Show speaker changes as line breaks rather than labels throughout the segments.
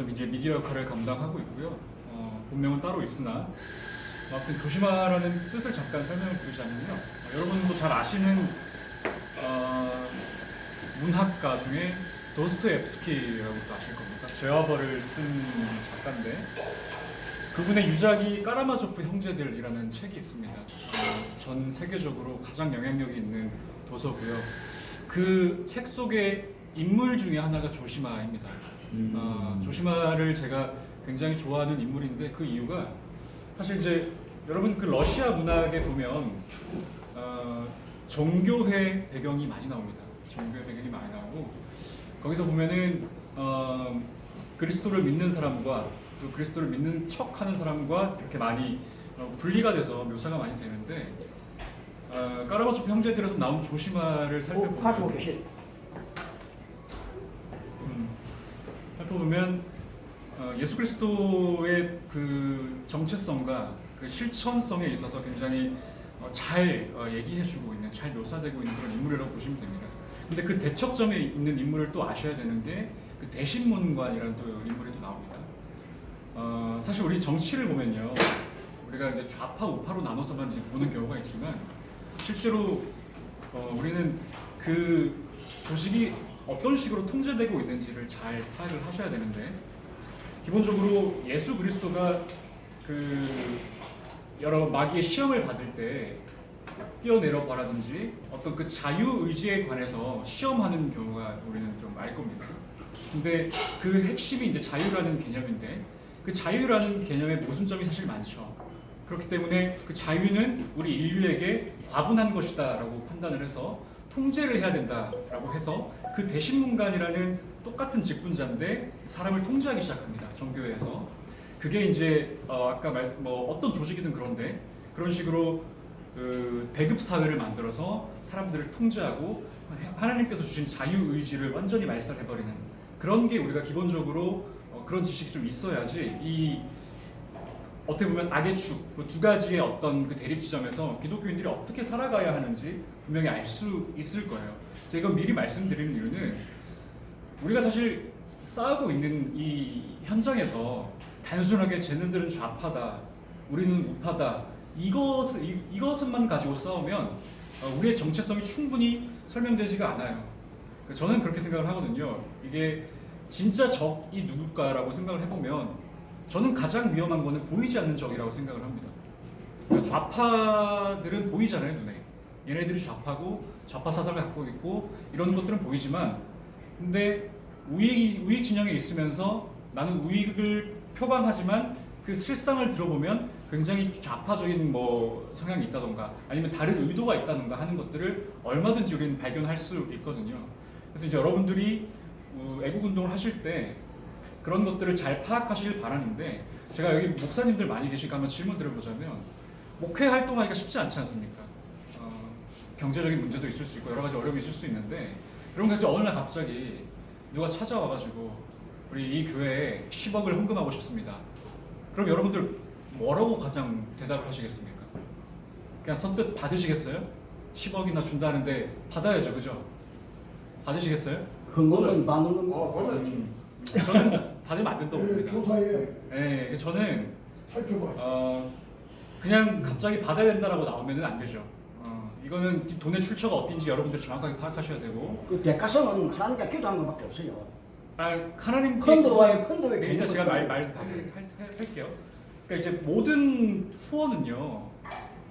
이제 미디어 역할을 감당하고 있고요. 본명은 따로 있으나 아무튼 조심하라는 뜻을 잠깐 설명을 드리자면요. 여러분도 잘 아시는 문학가 중에 도스토옙스키라고도 아실 겁니다. 죄와벌을 쓴 작가인데 그분의 유작이 까라마조프 형제들이라는 책이 있습니다. 전 세계적으로 가장 영향력이 있는 도서고요. 그 책 속의 인물 중에 하나가 조시마입니다. 조시마를 제가 굉장히 좋아하는 인물인데 그 이유가 사실 이제 여러분 그 러시아 문학에 보면 종교회 배경이 많이 나옵니다. 종교회 배경이 많이 나오고 거기서 보면은 그리스도를 믿는 사람과 또 그리스도를 믿는 척하는 사람과 이렇게 많이 분리가 돼서 묘사가 많이 되는데 까라마초프 형제들에서 나온 조시마를 살펴보면
가지고 계신
살펴보면 예수 그리스도의 그 정체성과 그 실천성에 있어서 굉장히 잘 얘기해주고 있는, 잘 묘사되고 있는 그런 인물이라고 보시면 됩니다. 근데 그 대척점에 있는 인물을 또 아셔야 되는 게 그 대신문관이라는 또 인물이 또 나옵니다. 사실 우리 정치를 보면요, 우리가 이제 좌파 우파로 나눠서만 이제 보는 경우가 있지만 실제로 우리는 그 조직이 어떤 식으로 통제되고 있는지를 잘 파악을 하셔야 되는데 기본적으로 예수 그리스도가 그 여러 마귀의 시험을 받을 때 뛰어내려 봐라든지 어떤 그 자유 의지에 관해서 시험하는 경우가 우리는 좀 알 겁니다. 근데 그 핵심이 이제 자유라는 개념인데 그 자유라는 개념의 모순점이 사실 많죠. 그렇기 때문에 그 자유는 우리 인류에게 과분한 것이다라고 판단을 해서 통제를 해야 된다라고 해서 그 대신문관이라는 똑같은 직분자인데 사람을 통제하기 시작합니다. 종교에서. 그게 이제 아까 어떤 조직이든 그런데 그런 식으로 그 배급 사회를 만들어서 사람들을 통제하고 하나님께서 주신 자유 의지를 완전히 말살해버리는 그런 게 우리가 기본적으로 그런 지식이 좀 있어야지 이 어떻게 보면 악의 축, 두 가지의 어떤 그 대립 지점에서 기독교인들이 어떻게 살아가야 하는지 분명히 알 수 있을 거예요. 제가 미리 말씀드리는 이유는 우리가 사실 싸우고 있는 이 현장에서 단순하게 쟤네들은 좌파다, 우리는 우파다 이것만 가지고 싸우면 우리의 정체성이 충분히 설명되지가 않아요. 저는 그렇게 생각을 하거든요. 이게 진짜 적이 누굴까라고 생각을 해보면 저는 가장 위험한 거는 보이지 않는 적이라고 생각을 합니다. 그러니까 좌파들은 보이잖아요, 눈에. 얘네들이 좌파고 좌파 사상을 갖고 있고 이런 것들은 보이지만 근데 우익 진영에 있으면서 나는 우익을 표방하지만 그 실상을 들어보면 굉장히 좌파적인 성향이 있다던가 아니면 다른 의도가 있다던가 하는 것들을 얼마든지 우리는 발견할 수 있거든요. 그래서 이제 여러분들이 애국운동을 하실 때 그런 것들을 잘 파악하시길 바라는데 제가 여기 목사님들 많이 계시니까 한번 질문 드려보자면 목회 활동하기가 쉽지 않지 않습니까? 경제적인 문제도 있을 수 있고 여러 가지 어려움이 있을 수 있는데 그런 게 어느 날 갑자기 누가 찾아와가지고 우리 이 교회에 10억을 헌금하고 싶습니다. 그럼 여러분들 뭐라고 가장 대답을 하시겠습니까? 그냥 선뜻 받으시겠어요? 10억이나 준다는데 받아야죠, 그죠? 받으시겠어요?
헌금은 받는 겁니다.
저는 받으면 안 된다고 봅니다.
조사해.
네, 저는
살펴봐.
그냥 갑자기 받아야 된다라고 나오면 안 되죠. 이거는 돈의 출처가 어딘지 여러분들이 정확하게 파악하셔야 되고.
그 대가성은 하나님께 기도한 것밖에 없어요.
하나님
펀드에
네, 일단 제가 할게요. 그러니까 이제 모든 후원은요,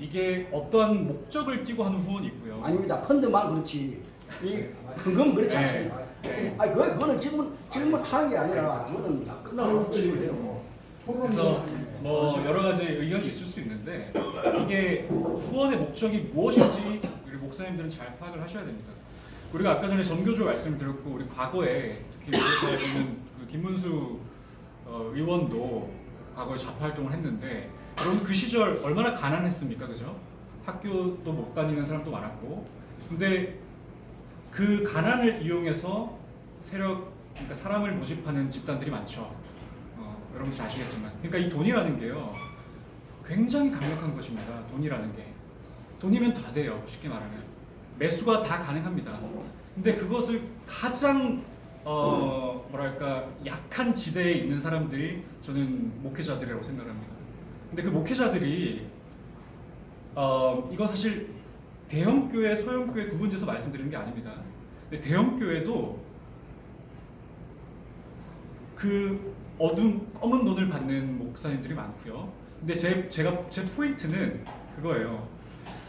이게 어떠한 목적을 띠고 하는 후원이 있고요.
아닙니다. 펀드만 그렇지. 이 헌금은 그렇지 않습니다. 아니 그거는 질문하는 게 아니라 그거는 다 끝나고 질문해요.
그래서 여러 가지 의견이 있을 수 있는데 이게 후원의 목적이 무엇인지 우리 목사님들은 잘 파악을 하셔야 됩니다. 우리가 아까 전에 전교조 말씀을 드렸고 우리 과거에 특히 우리가 보는 그 김문수 의원도 과거에 좌파 활동을 했는데 여러분 그 시절 얼마나 가난했습니까, 그죠? 학교도 못 다니는 사람도 많았고 근데 그 가난을 이용해서 그러니까 사람을 모집하는 집단들이 많죠. 여러분 잘 아시겠지만 그러니까 이 돈이라는 게요 굉장히 강력한 것입니다. 돈이라는 게 돈이면 다 돼요. 쉽게 말하면 매수가 다 가능합니다. 근데 그것을 가장 뭐랄까 약한 지대에 있는 사람들이 저는 목회자들이라고 생각합니다. 근데 그 목회자들이 이건 사실 대형 교회, 소형 교회 구분지어서 말씀드리는 게 아닙니다. 근데 대형 교회도 그 검은 돈을 받는 목사님들이 많고요. 근데 제 포인트는 그거예요.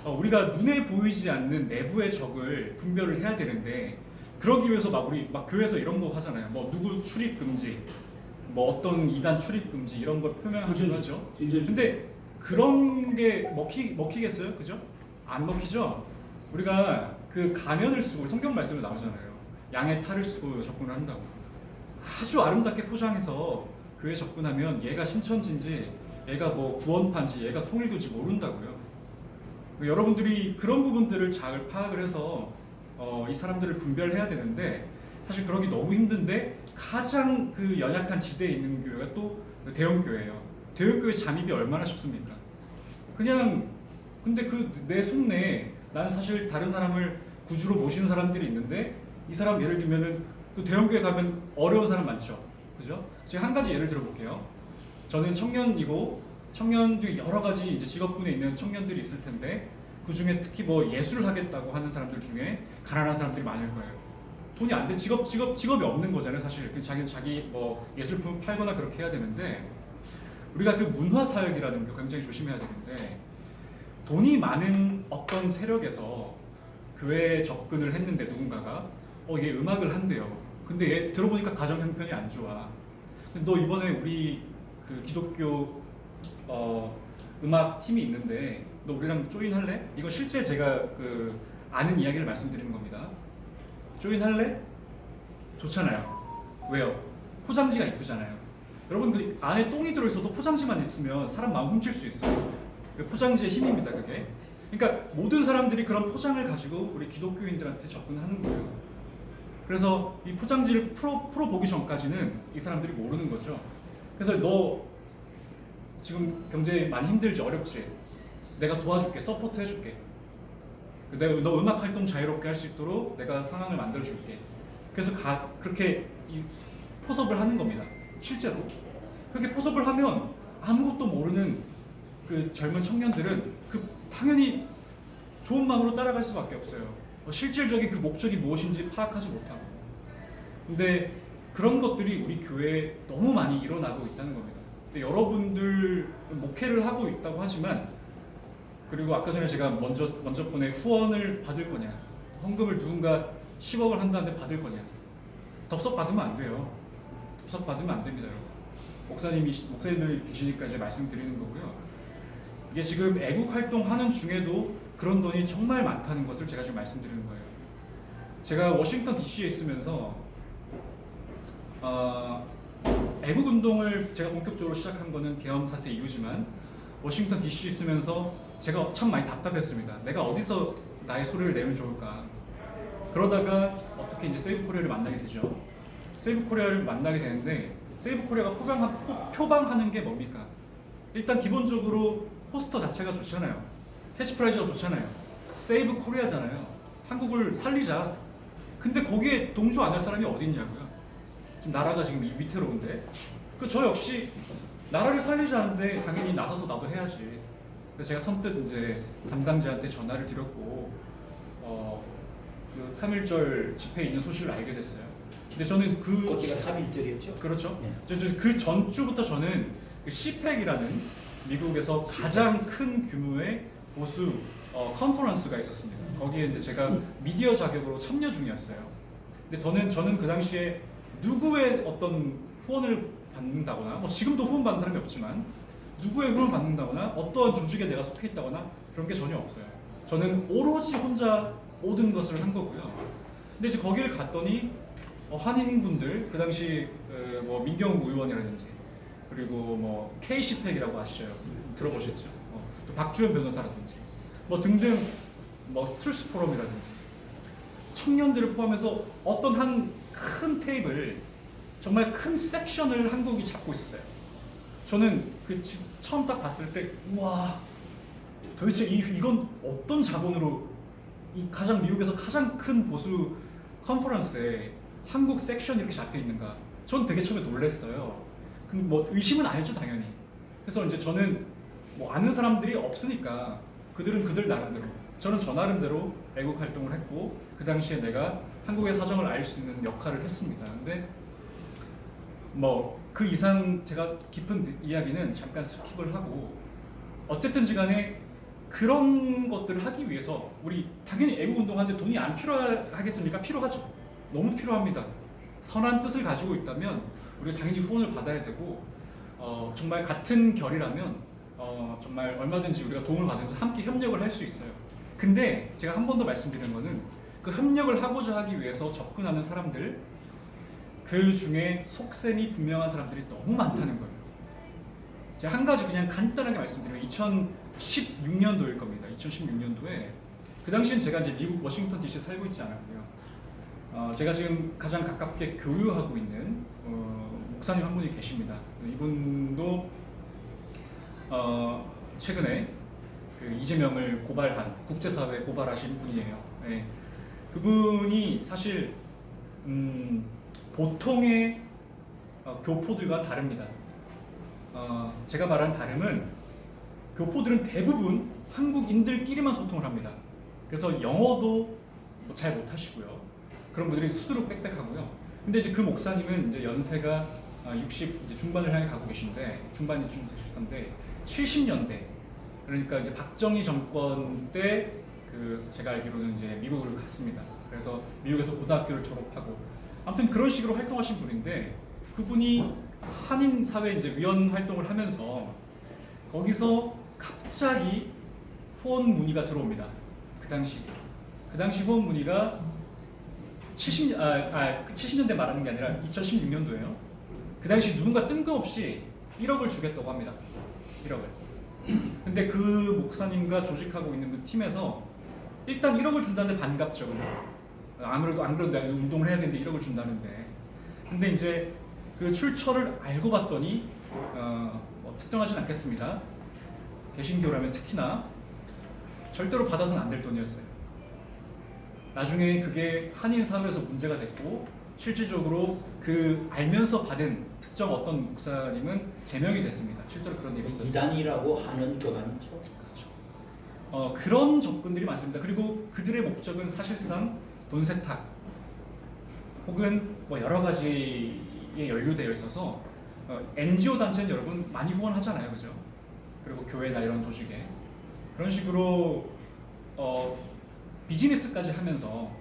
우리가 눈에 보이지 않는 내부의 적을 분별을 해야 되는데 그러기 위해서 우리 교회에서 이런 거 하잖아요. 뭐 누구 출입 금지, 뭐 어떤 이단 출입 금지 이런 걸 표명하기도 하죠. 근데 그런 게 먹히겠어요? 그죠? 안 먹히죠? 우리가 그 가면을 쓰고 성경 말씀에 나오잖아요. 양의 탈을 쓰고 접근을 한다고. 아주 아름답게 포장해서 교회 접근하면 얘가 신천지인지 얘가 뭐 구원파인지 얘가 통일교인지 모른다고요. 여러분들이 그런 부분들을 잘 파악을 해서 이 사람들을 분별해야 되는데 사실 그러기 너무 힘든데 가장 그 연약한 지대에 있는 교회가 또 대형 교회예요. 대형 교회 잠입이 얼마나 쉽습니까? 그냥 근데 그 내 속내에 나는 사실 다른 사람을 구주로 모시는 사람들이 있는데 이 사람 예를 들면은 또 대형 교회 가면 어려운 사람 많죠, 그죠? 제가 한 가지 예를 들어볼게요. 저는 청년이고 청년 중에 여러 가지 이제 직업군에 있는 청년들이 있을 텐데 그 중에 특히 뭐 예술을 하겠다고 하는 사람들 중에 가난한 사람들이 많을 거예요. 돈이 안 돼, 직업이 없는 거잖아요, 사실. 자기 뭐 예술품 팔거나 그렇게 해야 되는데 우리가 그 문화 사역이라는 게 굉장히 조심해야 되는데 돈이 많은 어떤 세력에서 교회에 접근을 했는데 누군가가 얘 음악을 한대요. 근데 얘 들어보니까 가정 형편이 안 좋아. 근데 너 이번에 우리 그 기독교 음악 팀이 있는데 너 우리랑 조인할래? 이거 실제 제가 그 아는 이야기를 말씀드리는 겁니다. 조인할래? 좋잖아요. 왜요? 포장지가 이쁘잖아요. 여러분 그 안에 똥이 들어있어도 포장지만 있으면 사람 마음 훔칠 수 있어요. 포장지의 힘입니다, 그게. 그러니까 모든 사람들이 그런 포장을 가지고 우리 기독교인들한테 접근하는 거예요. 그래서 이 포장지를 풀어보기 전까지는 이 사람들이 모르는 거죠. 그래서 너 지금 경제 많이 힘들지, 어렵지? 내가 도와줄게, 서포트 해줄게. 너 음악 활동 자유롭게 할 수 있도록 내가 상황을 만들어줄게. 그래서 그렇게 포섭을 하는 겁니다. 실제로. 그렇게 포섭을 하면 아무것도 모르는 그 젊은 청년들은 당연히 좋은 마음으로 따라갈 수밖에 없어요. 실질적인 그 목적이 무엇인지 파악하지 못하고. 근데 그런 것들이 우리 교회에 너무 많이 일어나고 있다는 겁니다. 근데 여러분들 목회를 하고 있다고 하지만 그리고 아까 전에 제가 먼저 보내 후원을 받을 거냐, 헌금을 누군가 10억을 한다는데 받을 거냐, 덥석 받으면 안 돼요. 덥석 받으면 안 됩니다, 여러분. 목사님들이 계시니까 이제 말씀드리는 거고요. 이게 지금 애국 활동하는 중에도 그런 돈이 정말 많다는 것을 제가 지금 말씀드리는 거예요. 제가 워싱턴 DC에 있으면서 애국 운동을 제가 본격적으로 시작한 거는 계엄 사태 이후지만 워싱턴 DC 있으면서 제가 참 많이 답답했습니다. 내가 어디서 나의 소리를 내면 좋을까? 그러다가 어떻게 이제 세이브 코리아를 만나게 되죠. 세이브 코리아를 만나게 되는데 세이브 코리아가 표방하는 게 뭡니까? 일단 기본적으로 포스터 자체가 좋잖아요. 캐치프라이즈가 좋잖아요. 세이브 코리아잖아요. 한국을 살리자. 근데 거기에 동조 안 할 사람이 어디 있냐고요. 지금 나라가 지금 위태로운데. 저 역시 나라를 살리자는데 당연히 나서서 나도 해야지. 그래서 제가 선뜻 이제 담당자한테 전화를 드렸고 그 3.1절 집회에 있는 소식을 알게 됐어요. 근데 저는
그때가 3.1절이었죠?
그렇죠.
네.
그 전주부터 저는 그 CPEC이라는 미국에서 가장 큰 규모의 보수 컨퍼런스가 있었습니다. 거기에 이제 제가 미디어 자격으로 참여 중이었어요. 근데 저는 그 당시에 누구의 어떤 후원을 받는다거나, 뭐 지금도 후원 받는 사람이 없지만 누구의 후원을 받는다거나 어떠한 조직에 내가 속해 있다거나 그런 게 전혀 없어요. 저는 오로지 혼자 모든 것을 한 거고요. 근데 이제 거기를 갔더니 한인분들, 그 당시 뭐 민경욱 의원이라든지 그리고 뭐 K시팩이라고 아시죠? 들어보셨죠? 또 박주현 변호사라든지 뭐 등등 뭐 트루스 포럼이라든지 청년들을 포함해서 어떤 한 큰 테이블, 정말 큰 섹션을 한국이 잡고 있었어요. 저는 처음 딱 봤을 때 우와, 도대체 이건 어떤 자본으로 미국에서 가장 큰 보수 컨퍼런스에 한국 섹션 이렇게 잡혀 있는가? 전 되게 처음에 놀랐어요. 근데 뭐 의심은 안 했죠 당연히. 그래서 이제 저는 뭐 아는 사람들이 없으니까 그들은 그들 나름대로, 저는 저 나름대로 애국 활동을 했고 그 당시에 내가 한국의 사정을 알 수 있는 역할을 했습니다. 근데 뭐 그 이상 제가 깊은 이야기는 잠깐 스킵을 하고 어쨌든지 간에 그런 것들을 하기 위해서 우리 당연히 애국운동하는데 돈이 안 필요하겠습니까? 필요하죠. 너무 필요합니다. 선한 뜻을 가지고 있다면 우리가 당연히 후원을 받아야 되고 정말 같은 결이라면 정말 얼마든지 우리가 도움을 받으면서 함께 협력을 할 수 있어요. 근데 제가 한 번 더 말씀드리는 거는 그 협력을 하고자 하기 위해서 접근하는 사람들 그 중에 속셈이 분명한 사람들이 너무 많다는 거예요. 제가 한 가지 그냥 간단하게 말씀드리면 2016년도일 겁니다. 2016년도에 그 당시엔 제가 이제 미국 워싱턴 DC 살고 있지 않았고요. 제가 지금 가장 가깝게 교류하고 있는 목사님 한 분이 계십니다. 이분도 최근에 그 이재명을 고발한 국제사회에 고발하신 분이에요. 네. 그분이 사실 보통의 교포들과 다릅니다. 제가 말한 다름은 교포들은 대부분 한국인들끼리만 소통을 합니다. 그래서 영어도 잘 못하시고요. 그런 분들이 수두룩 빽빽하고요. 근데 이제 그 목사님은 이제 연세가 60 이제 중반을 향해 가고 계신데 중반이 좀 되실 텐데 70년대 그러니까 이제 박정희 정권 때 그 제가 알기로는 이제 미국을 갔습니다. 그래서 미국에서 고등학교를 졸업하고 아무튼 그런 식으로 활동하신 분인데 그분이 한인 사회 이제 위원 활동을 하면서 거기서 갑자기 후원 문의가 들어옵니다. 그 당시 후원 문의가 70년대 말하는 게 아니라 2016년도예요. 그 당시 누군가 뜬금없이 1억을 주겠다고 합니다. 1억을. 근데 그 목사님과 조직하고 있는 그 팀에서 일단 1억을 준다는데 반갑죠. 아무래도 안 그래도 내가 운동을 해야 되는데 1억을 준다는데. 근데 이제 그 출처를 알고 봤더니 뭐 특정하진 않겠습니다. 개신교라면 특히나 절대로 받아서는 안 될 돈이었어요. 나중에 그게 한인 사회에서 문제가 됐고 실질적으로 그 알면서 받은 특정 어떤 목사님은 제명이 됐습니다. 실제로 그런 일이 있었어요.
이단이라고 하는 교단이죠.
그렇죠. 그런 접근들이 많습니다. 그리고 그들의 목적은 사실상 돈 세탁 혹은 뭐 여러 가지에 연루되어 있어서 NGO 단체는 여러분 많이 후원하잖아요, 그죠? 그리고 교회나 이런 조직에 그런 식으로 비즈니스까지 하면서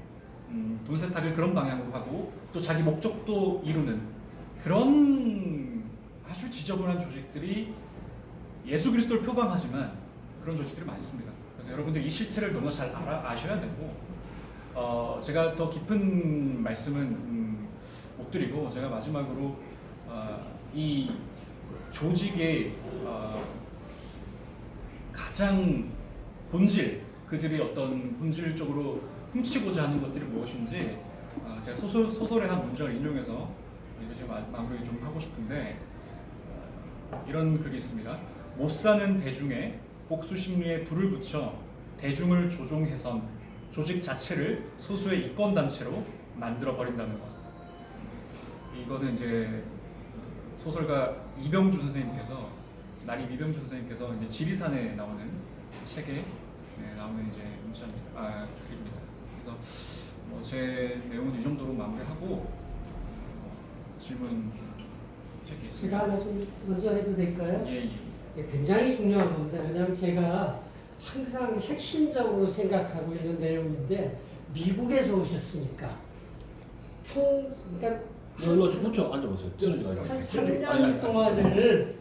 돈 세탁을 그런 방향으로 하고 또 자기 목적도 이루는 그런 아주 지저분한 조직들이 예수 그리스도를 표방하지만 그런 조직들이 많습니다. 그래서 여러분들 이 실체를 너무 잘 아셔야 되고 제가 더 깊은 말씀은 못 드리고 제가 마지막으로 이 조직의 가장 본질 그들이 어떤 본질적으로 훔치고자 하는 것들이 무엇인지 제가 소설의 한 문장을 인용해서 이거 제가 마무리 좀 하고 싶은데 이런 글이 있습니다. 못 사는 대중에 복수 심리에 불을 붙여 대중을 조종해선 조직 자체를 소수의 이권 단체로 만들어 버린다는 것. 이거는 이제 소설가 이병주 선생님께서 나리 이병주 선생님께서 이제 지리산에 나오는 책에 나오는 이제 문자입니다. 글입니다. 그래서 뭐 제 내용은 이 정도로 마무리하고 질문 제게 있습니다.
제가 하나 좀 먼저 해도 될까요?
예.
굉장히 중요한 겁니다. 왜냐하면 제가 항상 핵심적으로 생각하고 있는 내용인데 미국에서 오셨으니까 그러니까
여기로 좀 붙여 앉아보세요. 뛰어내지 말고.
한 3년 동안을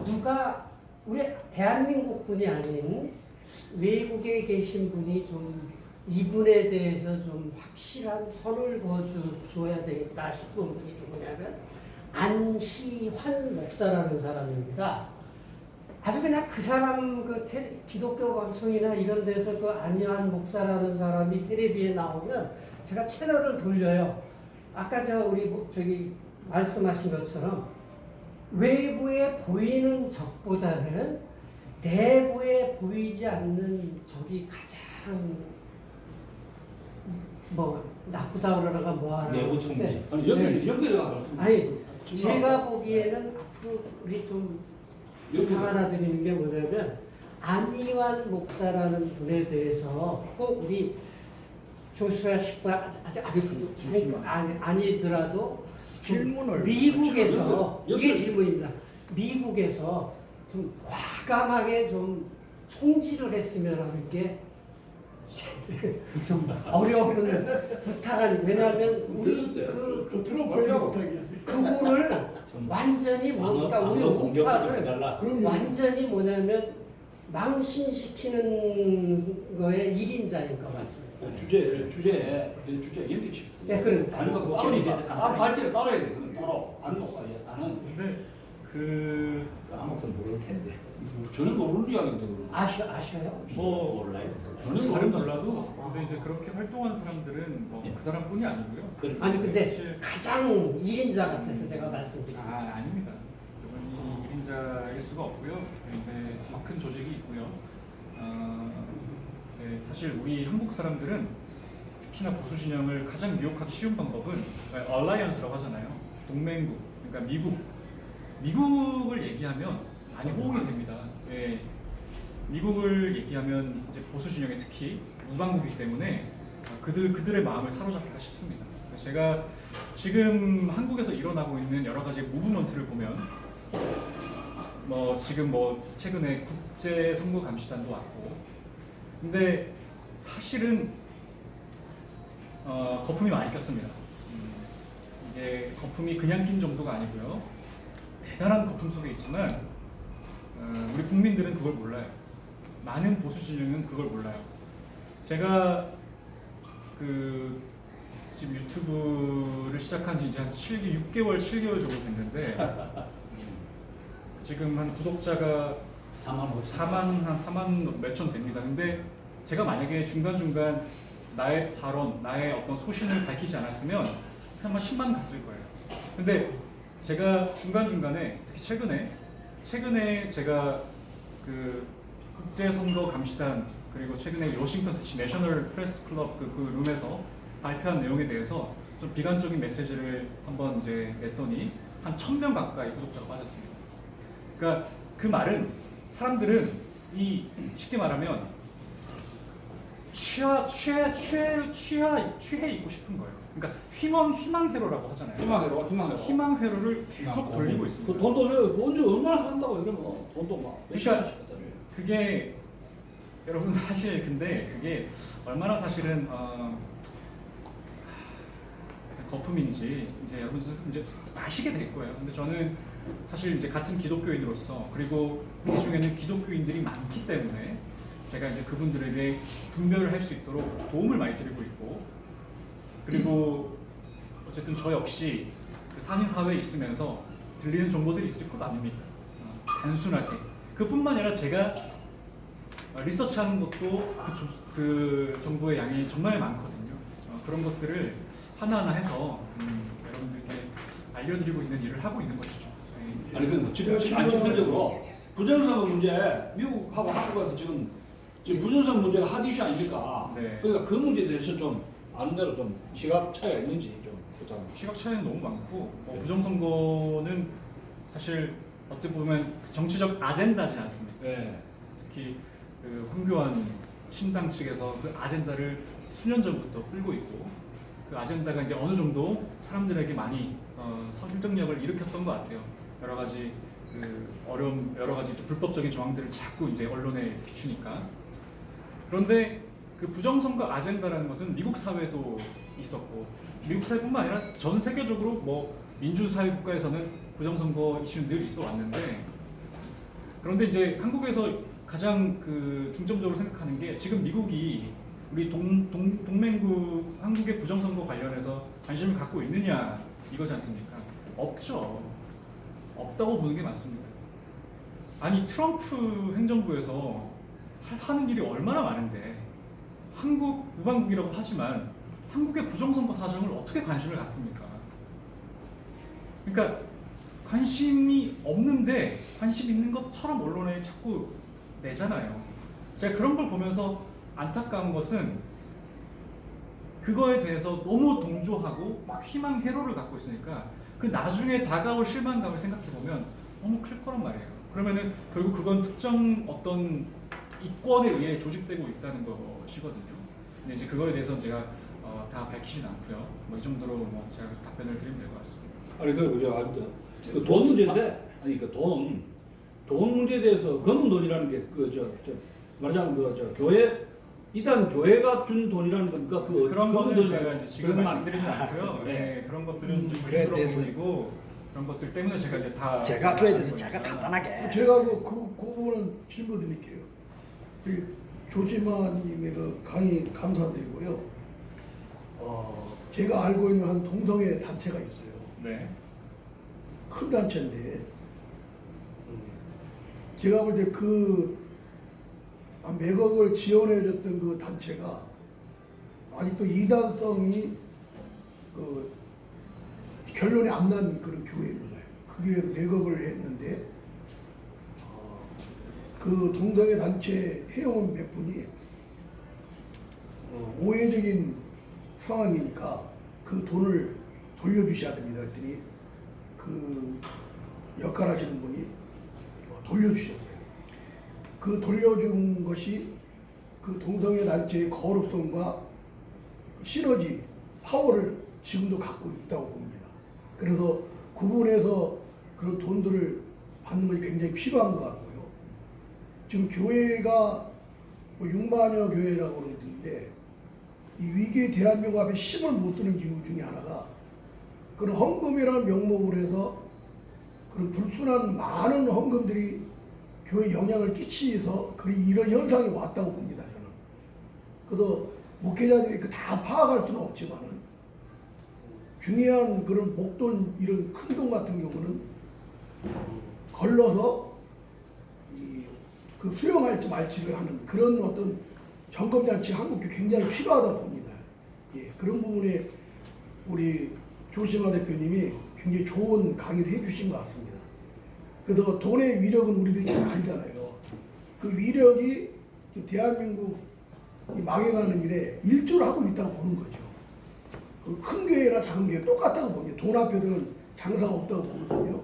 누가 우리 대한민국 분이 아닌 외국에 계신 분이 좀 이분에 대해서 좀 확실한 선을 그어줘야 되겠다 싶은 분이 누구냐면 안희환 목사라는 사람입니다. 아주 그냥 그 사람 기독교 방송이나 이런 데서 그 안희환 목사라는 사람이 텔레비에 나오면 제가 채널을 돌려요. 아까 저기 말씀하신 것처럼 외부에 보이는 적보다는 내부에 보이지 않는 적이 가장 뭐 나쁘다 그러다가 뭐 하나.
내부 청지.
근데
아니 연결해 가.
아니 제가 보기에는 앞으로 우리 좀 부탁 하나 드리는 게 뭐냐면 안희환 목사라는 분에 대해서 꼭 우리 조수아 식과 아직 아니더라도
질문을
미국에서
연결-
이게 질문입니다. 미국에서 좀 과감하게 좀 총질을 했으면 하는 게 좀 어려운 부탁은 왜냐하면 우리 그
트럼프하고 못하게.
그거를 완전히 뭔가 우리 우파를 완전히 뭐냐면 망신시키는 거에 1인자인 것 같습니다.
주제 연결시켰어요.
네, 그러니까.
아니 그
지원에 대해서 간단하게.
발제를 따라야 돼. 그건 따로 안 목사야. 나는
근데 그
아무것도 모를 텐데.
전혀 모르는 이야기인데 그거.
아셔요?
뭐
몰라요.
전혀
잘은
모른다.
몰라도 근데 이제 그렇게 활동한 사람들은 뭐 그 사람뿐이 아니고요.
아니 근데 가장 1인자 같아서 제가 말씀드립니다.
아닙니다. 이분이 1인자일 수가 없고요. 이제 더 큰 조직이 있고요. 이제 사실 우리 한국 사람들은 특히나 보수 진영을 가장 미혹하기 쉬운 방법은 얼라이언스라고 하잖아요. 동맹국, 그러니까 미국을 얘기하면 많이 호응이 됩니다. 예, 미국을 얘기하면 이제 보수 진영에 특히 우방국이기 때문에 그들의 마음을 사로잡기가 쉽습니다. 제가 지금 한국에서 일어나고 있는 여러 가지 무브먼트를 보면 지금 최근에 국제 선거 감시단도 왔고, 근데 사실은 거품이 많이 꼈습니다. 이게 거품이 그냥 낀 정도가 아니고요. 대단한 거품 속에 있지만 우리 국민들은 그걸 몰라요. 많은 보수 진영은 그걸 몰라요. 제가 지금 유튜브를 시작한 지 이제 한 6개월 정도 됐는데 지금 한 구독자가 4만 몇천 됩니다. 근데 제가 만약에 중간중간 나의 발언, 나의 어떤 소신을 밝히지 않았으면 한 10만 갔을 거예요. 근데 제가 중간중간에 특히 최근에 제가 그 국제선거 감시단 그리고 최근에 워싱턴 DC 내셔널 프레스 클럽 그 룸에서 발표한 내용에 대해서 좀 비관적인 메시지를 한번 이제 냈더니 한 1000명 가까이 구독자가 빠졌습니다. 그러니까 그 말은 사람들은 쉽게 말하면 취해 있고 싶은 거예요. 그러니까 희망회로라고 하잖아요. 희망회로를 계속 돌리고 있습니다.
그 돈도 줘요. 돈 좀 얼마나 한다고 이러면 돈도 막
그러니까 그게 여러분 사실 근데 그게 얼마나 사실은 거품인지 이제 여러분 이제 아시게 될 거예요. 근데 저는 사실 이제 같은 기독교인으로서 그리고 그 중에는 기독교인들이 많기 때문에 제가 이제 그분들에게 분별을 할 수 있도록 도움을 많이 드리고 있고, 그리고 어쨌든 저 역시 그 상인 사회에 있으면서 들리는 정보들이 있을 것 아닙니까? 단순하게 그뿐만 아니라 제가 리서치하는 것도 그 정보의 양이 정말 많거든요. 그런 것들을 하나하나 해서 여러분들께 알려드리고 있는 일을 하고 있는 것이죠. 네.
아니 근데 지금 실질적으로 부정선거 문제 미국하고 한국에서 지금 부정선거 문제가 핫 이슈 아닙니까?
네.
그러니까 그 문제에 대해서 좀 아는 대로 좀 시각 차이가 있는지 좀 부탁합니다.
시각 차이는 너무 많고 부정선거는 사실 어떻게 보면 정치적 아젠다지 않습니까?
네.
특히 그 황교안 신당 측에서 그 아젠다를 수년 전부터 끌고 있고 그 아젠다가 이제 어느 정도 사람들에게 많이 설득력을 일으켰던 것 같아요. 여러 가지 여러 가지 불법적인 조항들을 자꾸 이제 언론에 비추니까. 그런데 그 부정선거 아젠다라는 것은 미국 사회도 있었고 미국 사회뿐만 아니라 전 세계적으로 민주사회 국가에서는 부정선거 이슈는 늘 있어 왔는데, 그런데 이제 한국에서 가장 그 중점적으로 생각하는 게 지금 미국이 우리 동맹국 한국의 부정선거 관련해서 관심을 갖고 있느냐 이거지 않습니까? 없죠. 없다고 보는 게 맞습니다. 아니 트럼프 행정부에서 하는 일이 얼마나 많은데 한국 우방국이라고 하지만 한국의 부정선거 사정을 어떻게 관심을 갖습니까? 그러니까 관심이 없는데 관심 있는 것처럼 언론에 자꾸 내잖아요. 제가 그런 걸 보면서 안타까운 것은 그거에 대해서 너무 동조하고 막 희망 회로를 갖고 있으니까 그 나중에 다가올 실망감을 생각해 보면 너무 클 거란 말이에요. 그러면은 결국 그건 특정 어떤 이권에 의해 조직되고 있다는 것이거든요. 근데 이제 그거에 대해서는 제가 다 밝히진 않고요. 뭐 이 정도로 뭐 제가 답변을 드리면 될 것 같습니다.
아니 그돈 문제인데 아니 돈 문제에 대해서 검은 돈이라는 게 말하자면 교회 이단 교회가 준 돈이라는 겁니까?
그런 거는
돈
제가 이제 지금
그런
말씀드리진 않고요.
네.
네, 그런 것들은 이제
그래,
조직으로
그래서-
보이고 그런 것들 때문에 제가 이제 다
제가 그에 대해서 제가 간단하게
제가 그 부분은 질문 드릴게요. 우리 조지마님의 그 강의 감사드리고요. 제가 알고 있는 한 동성애 단체가 있어요.
네.
큰 단체인데 제가 볼 때 한 몇억을 지원해줬던 그 단체가 아직도 이단성이 결론이 안 난 그런 교회입니다. 그 교회도 몇억을 했는데 그 동성애 단체 회원 몇 분이 오해적인 상황이니까 그 돈을 돌려주셔야 됩니다. 그랬더니 그 역할 하시는 분이 돌려주셨어요. 그 돌려준 것이 그 동성애 단체의 거룩성과 시너지, 파워를 지금도 갖고 있다고 봅니다. 그래서 구분해서 그런 돈들을 받는 것이 굉장히 필요한 것 같고요. 지금 교회가 6만여 교회라고 그러는데 이 위기에 대한민국 앞에 힘을 못 드는 이유 중에 하나가 그런 헌금이라는 명목으로 해서 그런 불순한 많은 헌금들이 교회에 영향을 끼치서 이런 현상이 왔다고 봅니다. 저는. 그래서 목회자들이 다 파악할 수는 없지만은 중요한 그런 목돈 이런 큰 돈 같은 경우는 걸러서 그 수용할지 말지를 하는 그런 어떤 점검장치 한국에 굉장히 필요하다 봅니다. 예, 그런 부분에 우리 조심하 대표님이 굉장히 좋은 강의를 해주신 것 같습니다. 그래서 돈의 위력은 우리들이 잘 알잖아요. 그 위력이 대한민국 망해가는 일에 일조를 하고 있다고 보는 거죠. 그 큰 교회나 작은 교회 똑같다고 봅니다. 돈 앞에서는 장사가 없다고 보거든요.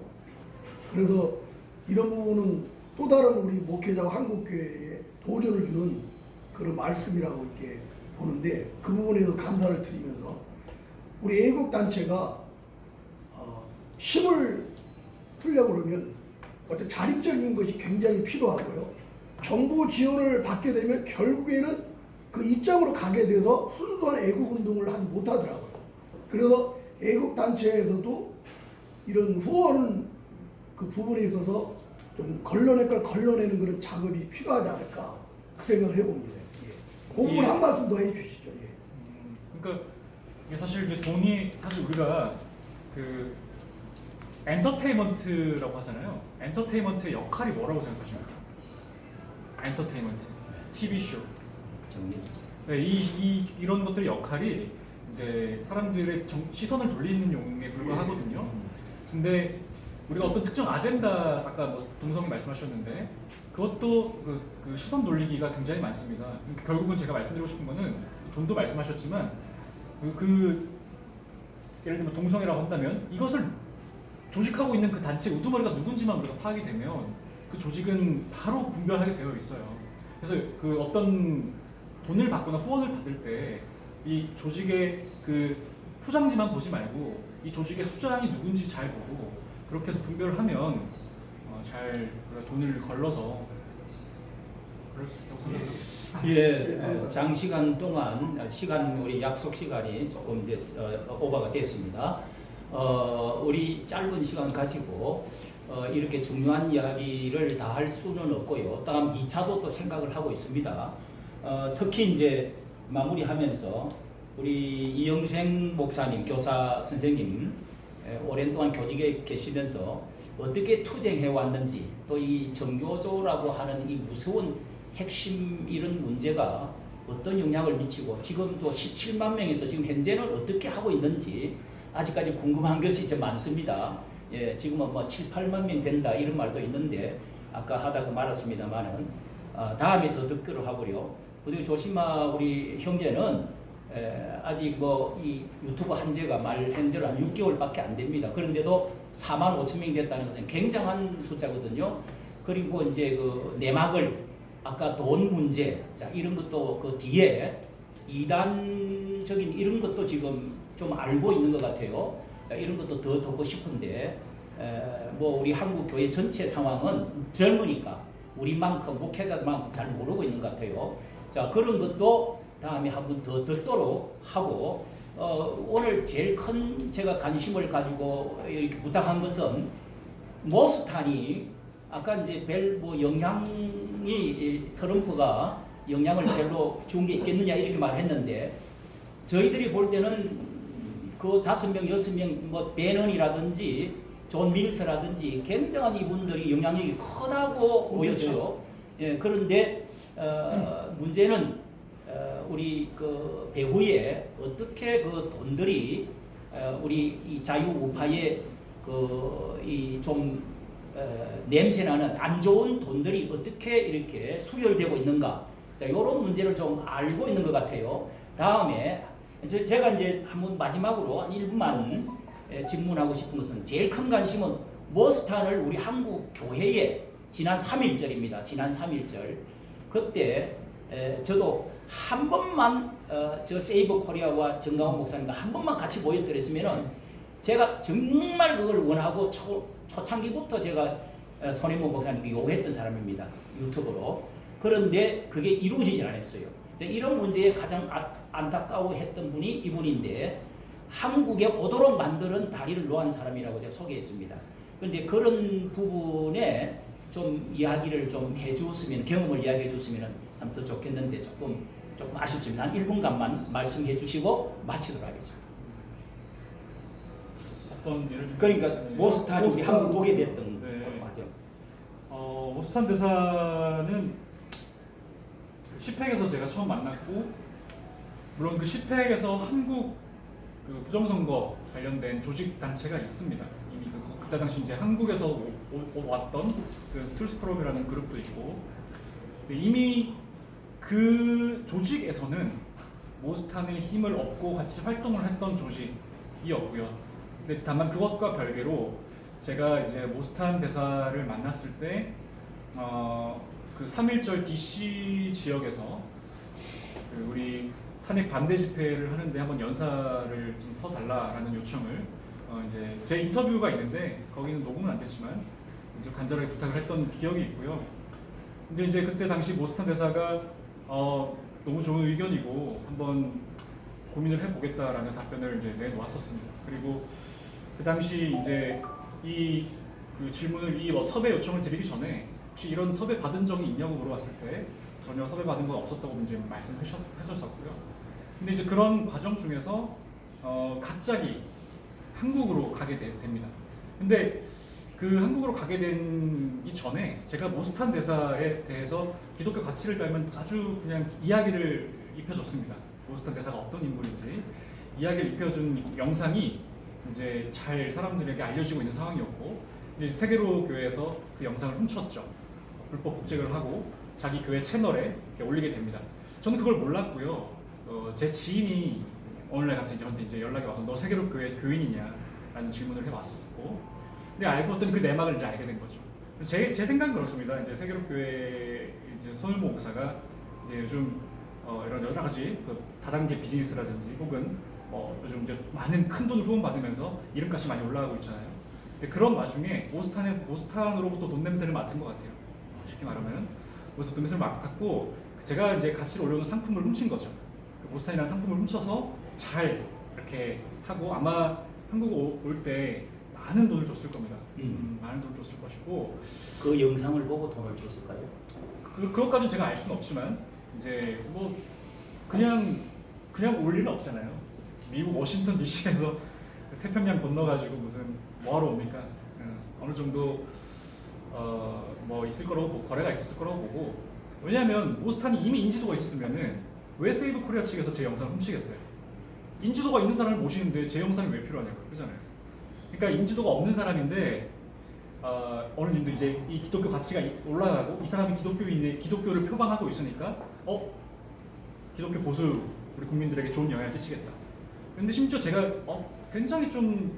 그래서 이런 부분은 또 다른 우리 목회자와 한국교회에 도전을 주는 그런 말씀이라고 이렇게 보는데 그 부분에서 감사를 드리면서 우리 애국단체가 힘을 쓰려고 그러면 어떤 자립적인 것이 굉장히 필요하고요. 정부 지원을 받게 되면 결국에는 그 입장으로 가게 돼서 순수한 애국운동을 하지 못하더라고요. 그래서 애국단체에서도 이런 후원 그 부분에 있어서 좀 걸러낼 걸 걸러내는 그런 작업이 필요하지 않을까 그 생각을 해봅니다. 예. 그 부분
예.
한 말씀 더 해주시죠. 예.
그러니까 이게 사실 그 돈이 사실 우리가 그 엔터테인먼트라고 하잖아요. 엔터테인먼트의 역할이 뭐라고 생각하십니까? 엔터테인먼트, TV 쇼. 네, 이런 것들의 역할이 이제 사람들의 시선을 돌리는 용에 불과하거든요. 근데 우리가 어떤 특정 아젠다, 아까 뭐 동성이 말씀하셨는데 그것도 그 시선 돌리기가 굉장히 많습니다. 결국은 제가 말씀드리고 싶은 거는 돈도 말씀하셨지만 예를 들면 동성애라고 한다면 이것을 조직하고 있는 그 단체 우두머리가 누군지만 우리가 파악이 되면 그 조직은 바로 분별하게 되어 있어요. 그래서 그 어떤 돈을 받거나 후원을 받을 때 이 조직의 그 포장지만 보지 말고 이 조직의 수장이 누군지 잘 보고 그렇게 해서 분별을 하면 잘 돈을 걸러서 그럴 수 있다고 생각합니다.
예, 장시간 동안 우리 약속 시간이 조금 이제 오버가 됐습니다. 우리 짧은 시간 가지고 이렇게 중요한 이야기를 다 할 수는 없고요. 다음 2차도 또 생각을 하고 있습니다. 특히 이제 마무리하면서 우리 이영생 목사님, 교사 선생님 오랜 동안 교직에 계시면서 어떻게 투쟁해 왔는지 또 이 정교조라고 하는 이 무서운 핵심 이런 문제가 어떤 영향을 미치고 지금 또 17만 명에서 지금 현재는 어떻게 하고 있는지 아직까지 궁금한 것이 좀 많습니다. 예, 지금은 뭐 7, 8만 명 된다 이런 말도 있는데 아까 하다가 말았습니다만은 다음에 더 듣기로 하고요. 그리고 조심하 우리 형제는 아직 뭐 이 유튜브 한지가 말한 대로 한 6개월밖에 안 됩니다. 그런데도 4만 5천 명이 됐다는 것은 굉장한 숫자거든요. 그리고 이제 그 내막을 아까 돈 문제, 자 이런 것도 그 뒤에 이단적인 이런 것도 지금 좀 알고 있는 것 같아요. 자 이런 것도 더 듣고 싶은데 뭐 우리 한국 교회 전체 상황은 젊으니까 우리만큼 목회자들만큼 잘 모르고 있는 것 같아요. 자 그런 것도 다음에 한 번 더 듣도록 하고 오늘 제일 큰 제가 관심을 가지고 이렇게 부탁한 것은 모스탄이 아까 이제 별 뭐 영향이 트럼프가 영향을 별로 준 게 있겠느냐 이렇게 말했는데 저희들이 볼 때는 그 5명, 6명 뭐 베넌이라든지 존 밀스라든지 굉장한 이분들이 영향력이 크다고 보여져요. 예, 그런데 문제는 우리 그 배후에 어떻게 그 돈들이 우리 이 자유 우파의 그 이 좀 냄새나는 안 좋은 돈들이 어떻게 이렇게 수혈되고 있는가? 자, 이런 문제를 좀 알고 있는 것 같아요. 다음에 제가 이제 한번 마지막으로 한 1분만 질문하고 싶은 것은 제일 큰 관심은 모스탄을 우리 한국 교회에 지난 3.1절입니다. 지난 3.1절 그때 저도 한 번만 저 세이브 코리아와 정강원 목사님과 한 번만 같이 모여드렸으면은 제가 정말 그걸 원하고 초창기부터 제가 손혜모 목사님께 요구했던 사람입니다. 유튜브로. 그런데 그게 이루어지질 않았어요. 이런 문제에 가장 안타까워했던 분이 이분인데 한국에 오도록 만드는 다리를 놓은 사람이라고 제가 소개했습니다. 그런데 그런 부분에 좀 이야기를 좀 해주었으면 경험을 이야기해 줬으면 참 더 좋겠는데 조금 아쉽습니다. 한 1분간만 말씀해 주시고 마치도록 하겠습니다.
어떤 예를 들면
그러니까
네.
모스탄이 우리 한국 오게 됐던
네.
과정.
모스탄 대사는 10팩에서 제가 처음 만났고 물론 그 10팩에서 한국 그 부정선거 관련된 조직 단체가 있습니다. 이미 그때 당시 이제 한국에서 왔던 그 툴스프롬이라는 그룹도 있고 이미 그 조직에서는 모스탄의 힘을 얻고 같이 활동을 했던 조직이었고요. 근데 다만 그것과 별개로 제가 이제 모스탄 대사를 만났을 때 그 3.1절 DC 지역에서 그 우리 탄핵 반대 집회를 하는데 한번 연사를 좀 써달라라는 요청을 이제 제 인터뷰가 있는데 거기는 녹음은 안 됐지만 이제 간절하게 부탁을 했던 기억이 있고요. 근데 이제 그때 당시 모스탄 대사가 너무 좋은 의견이고 한번 고민을 해보겠다라는 답변을 이제 내놓았었습니다. 그리고 그 당시 이제 이 그 질문을 섭외 요청을 드리기 전에 혹시 이런 섭외 받은 적이 있냐고 물어봤을 때 전혀 섭외 받은 건 없었다고 이제 말씀하셨었고요. 근데 이제 그런 과정 중에서 갑자기 한국으로 가게 됩니다. 근데 그 한국으로 가게 되기 전에 제가 모스탄 대사에 대해서 기독교 가치를 닮은 아주 그냥 이야기를 입혀줬습니다. 모스탄 대사가 어떤 인물인지 이야기를 입혀준 영상이 이제 잘 사람들에게 알려지고 있는 상황이었고 이제 세계로 교회에서 그 영상을 훔쳤죠. 불법 복제를 하고 자기 교회 채널에 올리게 됩니다. 저는 그걸 몰랐고요. 제 지인이 어느 날 갑자기 저한테 이제 연락이 와서 너 세계로 교회 교인이냐라는 질문을 해왔었고, 근데 알고 봤더니 그 내막을 이제 알게 된 거죠. 제 생각은 그렇습니다. 이제 세계로 교회 이제 손일모 목사가 이제 요즘 이런 여러 가지 그 다단계 비즈니스라든지 혹은 요즘 이제 많은 큰 돈을 후원받으면서 이름값이 많이 올라가고 있잖아요. 근데 그런 와중에 모스탄으로부터 돈 냄새를 맡은 것 같아요. 쉽게 말하면 그래서 돈 냄새를 맡았고 제가 이제 가치를 올려놓은 상품을 훔친 거죠. 그 모스탄이라는 상품을 훔쳐서 잘 이렇게 하고 아마 한국 올 때 많은 돈을 줬을 겁니다. 많은 돈을 줬을 것이고
그 영상을 보고 돈을 줬을까요?
그것까지 제가 알 수는 없지만 이제 뭐 그냥 올 리는 없잖아요. 미국 워싱턴 DC에서 태평양 건너가지고 무슨 뭐하러 옵니까? 어느 정도 뭐 있을 거라고 거래가 있었을 거라고 보고 왜냐하면 모스탄이 이미 인지도가 있었으면은 왜 세이브 코리아 측에서 제 영상을 훔치겠어요? 인지도가 있는 사람을 모시는데 제 영상이 왜 필요하냐고 그러잖아요. 그러니까 인지도가 없는 사람인데 어느 정도 이제 이 기독교 가치가 올라가고 이 사람이 기독교인의 기독교를 표방하고 있으니까 기독교 보수 우리 국민들에게 좋은 영향을 끼치겠다. 근데 심지어 제가 굉장히 좀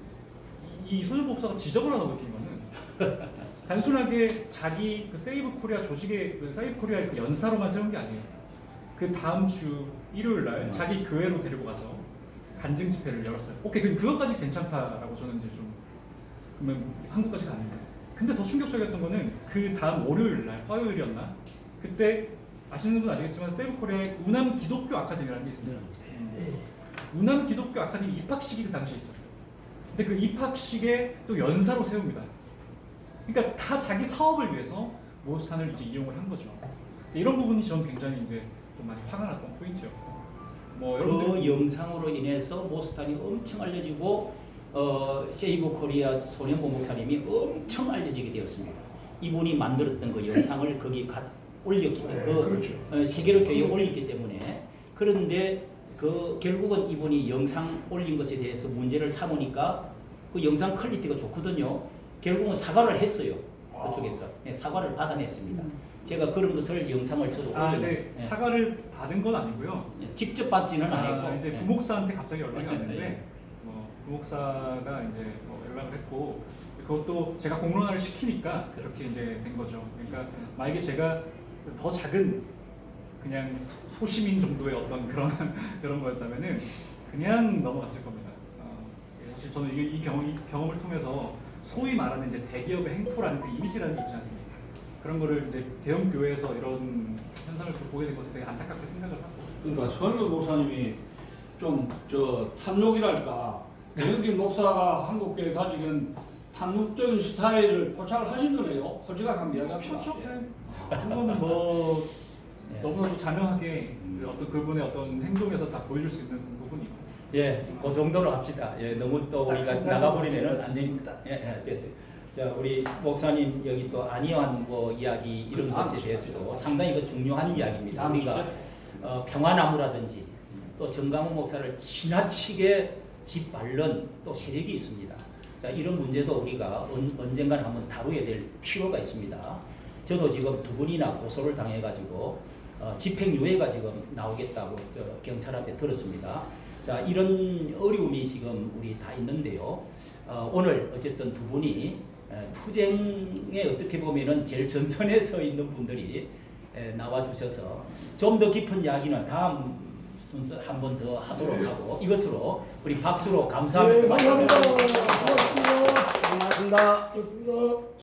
이 손해보복사가 지저분하다고 느낀 거는 단순하게 자기 그 세이브 코리아 조직의 그 세이브 코리아의 그 연사로만 세운 게 아니에요. 그 다음 주 일요일 날 자기 교회로 데리고 가서 간증 집회를 열었어요. 오케이, 그것까지 괜찮다라고 저는 이제 좀 그러면 한국까지 갔는데, 근데 더 충격적이었던 거는 그 다음 월요일 날, 화요일이었나? 그때 아시는 분 아시겠지만 세이브 코리아의 우남 기독교 아카데미라는 게 있습니다. 우남 기독교 아카데미 입학식이 그 당시에 있었어요. 근데 그 입학식에 또 연사로 세웁니다. 그러니까 다 자기 사업을 위해서 모스탄을 이제 이용을 한 거죠. 이런 부분이 저는 굉장히 이제 좀 많이 화가 났던 포인트였고, 뭐
그 영상으로 인해서 모스탄이 엄청 알려지고 세이브 코리아 소년보 목사님이 엄청 알려지게 되었습니다. 이분이 만들었던 그 영상을 거기 올렸기 때문에
그렇죠.
세계로 교회에 올렸기 때문에. 그런데 그 결국은 이분이 영상 올린 것에 대해서 문제를 삼으니까 그 영상 퀄리티가 좋거든요. 결국은 사과를 했어요. 그쪽에서 사과를 받아냈습니다. 제가 그런 것을 영상을 저도
근데 사과를 받은 건 아니고요.
직접 받지는 않았고
이제 부목사한테 갑자기 연락이 왔는데 부목사가 이제 연락을 했고, 그것도 제가 공론화를 시키니까 그렇게 이제 된 거죠. 그러니까 만약에 제가 더 작은 그냥 소시민 정도의 어떤 그런 거였다면은 그냥 넘어갔을 겁니다. 사실 저는 이 경험을 통해서 소위 말하는 이제 대기업의 행포라는 그 이미지라는 게 있지 않습니까? 그런 거를 이제 대형 교회에서 이런 현상을 보게 된 것에 되게 안타깝게 생각을 하고.
그러니까 서현우 목사님이 좀 탐욕이랄까, 대형김 목사가 한국교회 가지는 탐욕적인 스타일을 포착을 하신 거네요. 솔직하게 이야기합시다.
그렇죠. 그거는 뭐 너무나도 자명하게 어떤 그분의 어떤 행동에서 다 보여줄 수 있는 부분이고.
예, 그 정도로 합시다. 예, 너무 또 우리가 나가버리면은 안 되니까. 됐어요. 자, 우리 목사님 여기 또 안희환 뭐 이야기 이런 것에 대해서도 상당히 그 중요한 이야기입니다. 우리가 평화나무라든지 또 정강훈 목사를 지나치게 짓밟는 또 세력이 있습니다. 자, 이런 문제도 우리가 언젠가는 한번 다루어야 될 필요가 있습니다. 저도 지금 2분이나 고소를 당해가지고 집행유예가 지금 나오겠다고 경찰한테 들었습니다. 자, 이런 어려움이 지금 우리 다 있는데요. 오늘 어쨌든 2분이 투쟁에 어떻게 보면은 제일 전선에 서 있는 분들이 나와주셔서 좀 더 깊은 이야기는 다음 순서 한 번 더 하도록 하고, 이것으로 우리 박수로 감사하면서
감사합니다.
고맙습니다.
고맙습니다.